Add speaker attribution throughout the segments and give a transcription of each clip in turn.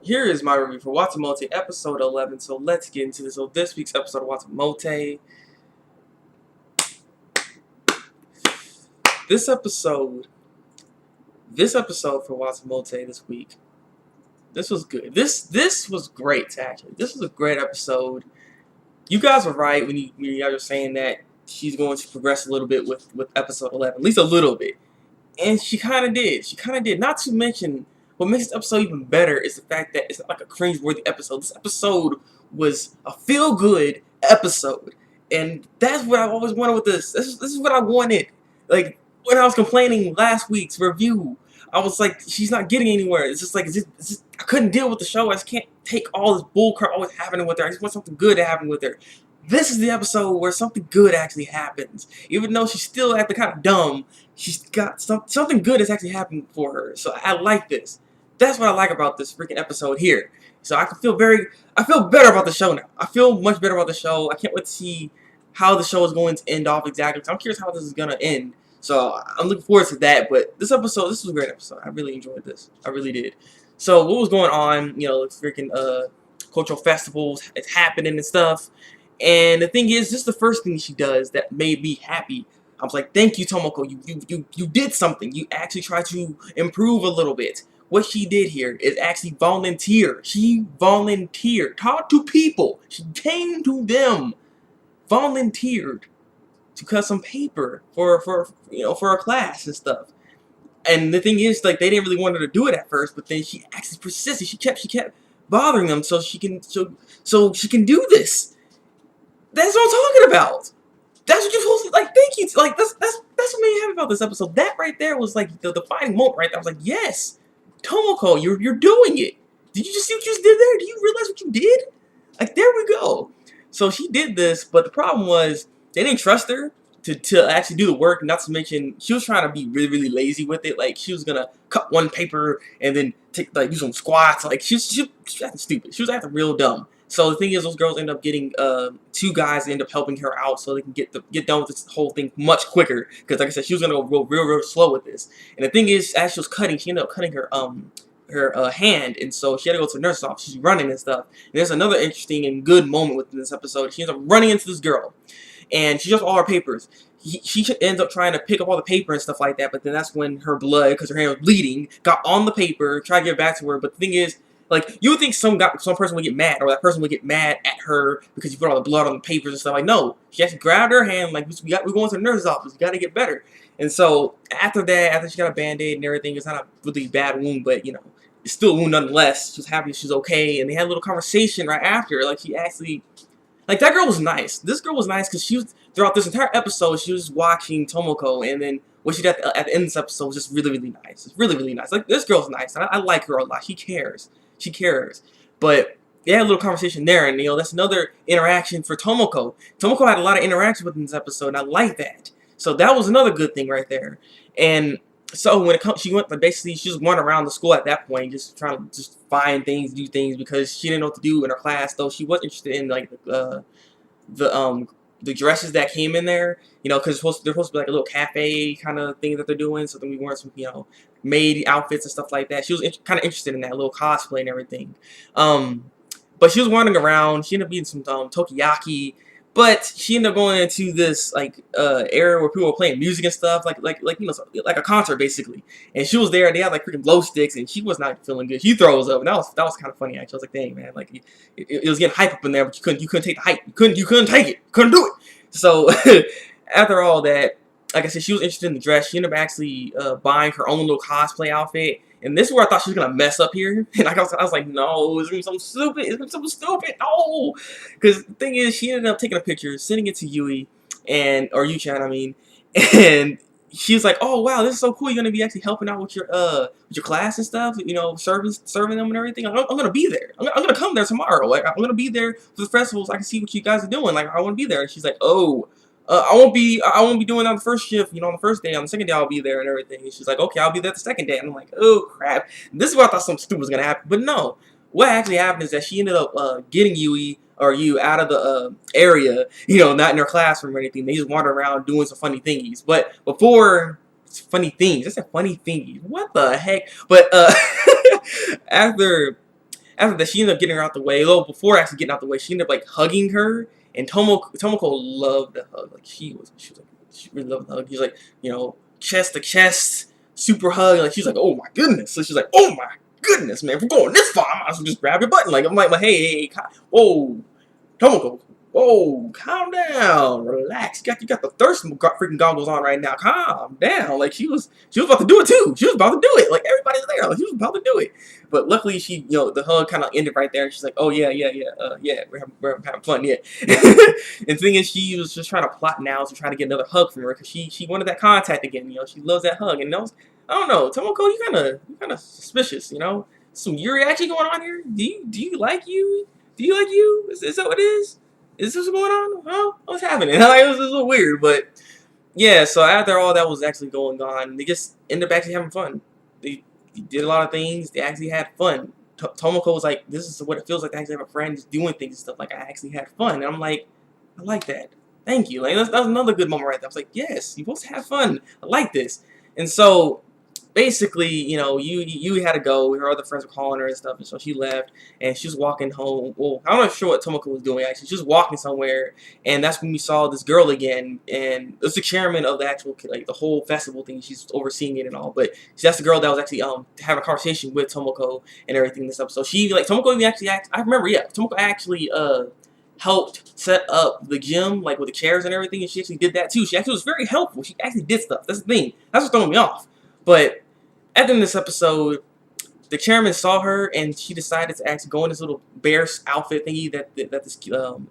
Speaker 1: Here is my review for Watamote episode 11. So let's get into this. So this week's episode of Watamote. This episode for Watamote this week. This was good. This was great actually. This was a great episode. You guys were right when you guys were saying that she's going to progress a little bit with episode 11, at least a little bit. And she kind of did. She kind of did. Not to mention, what makes this episode even better is the fact that it's not like a cringe-worthy episode. This episode was a feel-good episode. And that's what I've always wanted with this. This is what I wanted. Like, when I was complaining last week's review, I was like, she's not getting anywhere. It's just like, I couldn't deal with the show. I just can't take all this bullcrap always happening with her. I just want something good to happen with her. This is the episode where something good actually happens. Even though she's still acting kind of dumb, she's got something good has actually happened for her. So I like this. That's what I like about this freaking episode here. So I feel better about the show now. I feel much better about the show. I can't wait to see how the show is going to end off exactly. So I'm curious how this is going to end. So I'm looking forward to that. But this was a great episode. I really enjoyed this. I really did. So what was going on? You know, freaking cultural festivals, it's happening and stuff. And the thing is, this is the first thing she does that made me happy. I was like, thank you, Tomoko. You did something. You actually tried to improve a little bit. What she did here is actually volunteer. She volunteered. Talked to people. She came to them. Volunteered to cut some paper for a class and stuff. And the thing is, like, they didn't really want her to do it at first, but then she actually persisted. She kept bothering them so she can do this. That's what I'm talking about. That's what you're supposed to, like, thank you. Like, that's what made me happy about this episode. That right there was, like, the defining moment right there. I was like, yes, Tomoko, you're doing it. Did you just see what you just did there? Do you realize what you did? Like, there we go. So she did this, but the problem was they didn't trust her to actually do the work. Not to mention, she was trying to be really, really lazy with it. Like, she was going to cut one paper and then do some squats. Like, she was acting stupid. She was acting real dumb. So the thing is, those girls end up getting two guys that end up helping her out so they can get done with this whole thing much quicker. Because like I said, she was gonna go real slow with this. And the thing is, as she was cutting, she ended up cutting her hand, and so she had to go to the nurse's office. She's running and stuff. And there's another interesting and good moment within this episode. She ends up running into this girl, and she drops all her papers. She ends up trying to pick up all the paper and stuff like that. But then that's when her blood, because her hand was bleeding, got on the paper. Tried to get it back to her, but the thing is, like, you would think some person would get mad, or that person would get mad at her because you put all the blood on the papers and stuff. Like, no, she actually grabbed her hand, like, we're going to the nurse's office. We got to get better. And so after that, after she got a Band-Aid and everything, it's not a really bad wound, but, you know, it's still a wound nonetheless. She was happy she's okay, and they had a little conversation right after. Like, she actually, like, that girl was nice. This girl was nice because she was, throughout this entire episode, she was watching Tomoko, and then what she did at the end of this episode was just really, really nice. It's really, really nice. Like, this girl's nice, and I like her a lot. She cares. She cares. But they had a little conversation there, and, you know, that's another interaction for Tomoko. Tomoko had a lot of interaction with in this episode, and I like that. So that was another good thing right there. And so when it comes, she went, basically, she just went around the school at that point, just trying to just find things, do things, because she didn't know what to do in her class, though she was interested in, like, the dresses that came in there, you know, because they're supposed to be like a little cafe kind of thing that they're doing. So then we weren't some, you know, maid outfits and stuff like that. She was kind of interested in that little cosplay and everything. But she was wandering around. She ended up eating some tokiyaki. But she ended up going into this like area where people were playing music and stuff, like you know, like a concert basically. And she was there, and they had like freaking glow sticks, and she was not feeling good. She throws up, and that was kind of funny actually. I was like, dang man, like it was getting hype up in there, but you couldn't take the hype. You couldn't take it. You couldn't do it. So after all that, like I said, she was interested in the dress. She ended up actually buying her own little cosplay outfit. And this is where I thought she was gonna mess up here. And I was like, no, it's gonna be something stupid. It's gonna be something stupid. No, because the thing is, she ended up taking a picture, sending it to Yui or Yu-chan, I mean, and she was like, oh wow, this is so cool. You're gonna be actually helping out with your class and stuff. You know, serving them and everything. I'm gonna be there. I'm gonna come there tomorrow. Like, I'm gonna be there for the festival so I can see what you guys are doing. Like, I want to be there. And she's like, oh. I won't be doing that on the first shift, you know, on the first day. On the second day, I'll be there and everything. And she's like, okay, I'll be there the second day. And I'm like, oh, crap. This is what I thought something stupid was going to happen. But no. What actually happened is that she ended up getting Yu out of the area, you know, not in her classroom or anything. They just wandered around doing some funny thingies. But before, funny things. I said funny thingies. What the heck? But after after that, she ended up getting her out the way. Well, before actually getting out the way, she ended up like hugging her, and Tomoko loved the hug. Like she really loved the hug. He's like, you know, chest to chest, super hug. Like she's like, oh my goodness. So she's like, oh my goodness, man, if we're going this far, I might as well just grab your button. Like I'm like, hey, whoa, Tomoko. Whoa, calm down, relax. You got the thirst freaking goggles on right now. Calm down. Like she was about to do it too. She was about to do it. Like everybody's there. Like she was about to do it. But luckily, she, you know, the hug kind of ended right there. She's like, oh yeah, we're having fun, yeah. And the thing is, she was just trying to plot now to try to get another hug from her because she wanted that contact again. You know, she loves that hug. And those, I don't know, Tomoko, you kind of suspicious. You know, some Yuri action going on here. Do you like you? Do you like you? Is that what it is? Is this what's going on? Huh? What's happening? Like, it was a little weird, but yeah. So after all that was actually going on, they just ended up actually having fun. They did a lot of things. They actually had fun. Tomoko was like, "This is what it feels like to actually have a friend just doing things and stuff." Like I actually had fun, and I'm like, I like that. Thank you. Like that was another good moment right there. I was like, yes, you're supposed to have fun. I like this. And so basically, you know, you had to go. Her other friends were calling her and stuff, and so she left, and she was walking home. Well, I'm not sure what Tomoko was doing actually. She was walking somewhere, and that's when we saw this girl again, and it's the chairman of the actual, like, the whole festival thing. She's overseeing it and all, but that's the girl that was actually having a conversation with Tomoko and everything in this episode. She, like, Tomoko even actually I remember, yeah, Tomoko actually helped set up the gym, like with the chairs and everything, and she actually did that too. She actually was very helpful. She actually did stuff. That's the thing. That's what's throwing me off. But at the end of this episode, the chairman saw her, and she decided to actually go in this little bear outfit thingy that this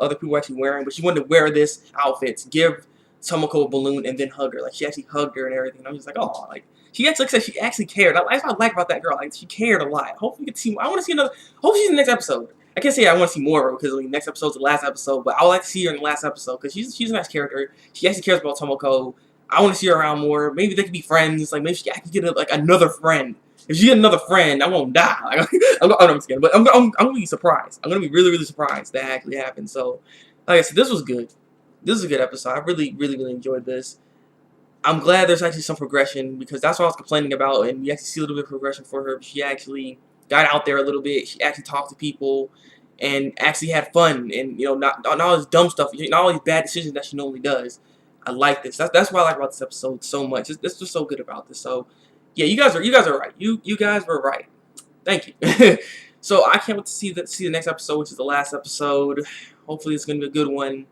Speaker 1: other people were actually wearing. But she wanted to wear this outfit to give Tomoko a balloon and then hug her. Like she actually hugged her and everything. And I'm just like, oh, like she actually said she actually cared. That's what I like about that girl. Like she cared a lot. Hopefully we can see. I want to see another. Hopefully she's in the next episode. I can't say I want to see more of her because the next episode's the last episode. But I would like to see her in the last episode because she's a nice character. She actually cares about Tomoko. I want to see her around more. Maybe they could be friends. Like maybe she can get another friend. If she get another friend, I won't die. Like, I'm just kidding. But I'm gonna be surprised. I'm gonna be really, really surprised that actually happened. So, like I said, this was good. This is a good episode. I really, really, really enjoyed this. I'm glad there's actually some progression because that's what I was complaining about, and you actually see a little bit of progression for her. She actually got out there a little bit. She actually talked to people and actually had fun, and you know, not all this dumb stuff, not all these bad decisions that she normally does. I like this. That's what I like about this episode so much. This was so good about this. So yeah, you guys are right. You guys were right. Thank you. So I can't wait to see the next episode, which is the last episode. Hopefully it's gonna be a good one.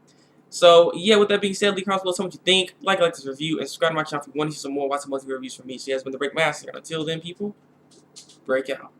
Speaker 1: So yeah, with that being said, leave comments below, tell me what you think. Like this review, and subscribe to my channel if you want to see some more Watamote reviews from me. So yeah, it's been the Break Master. Until then, people, break out.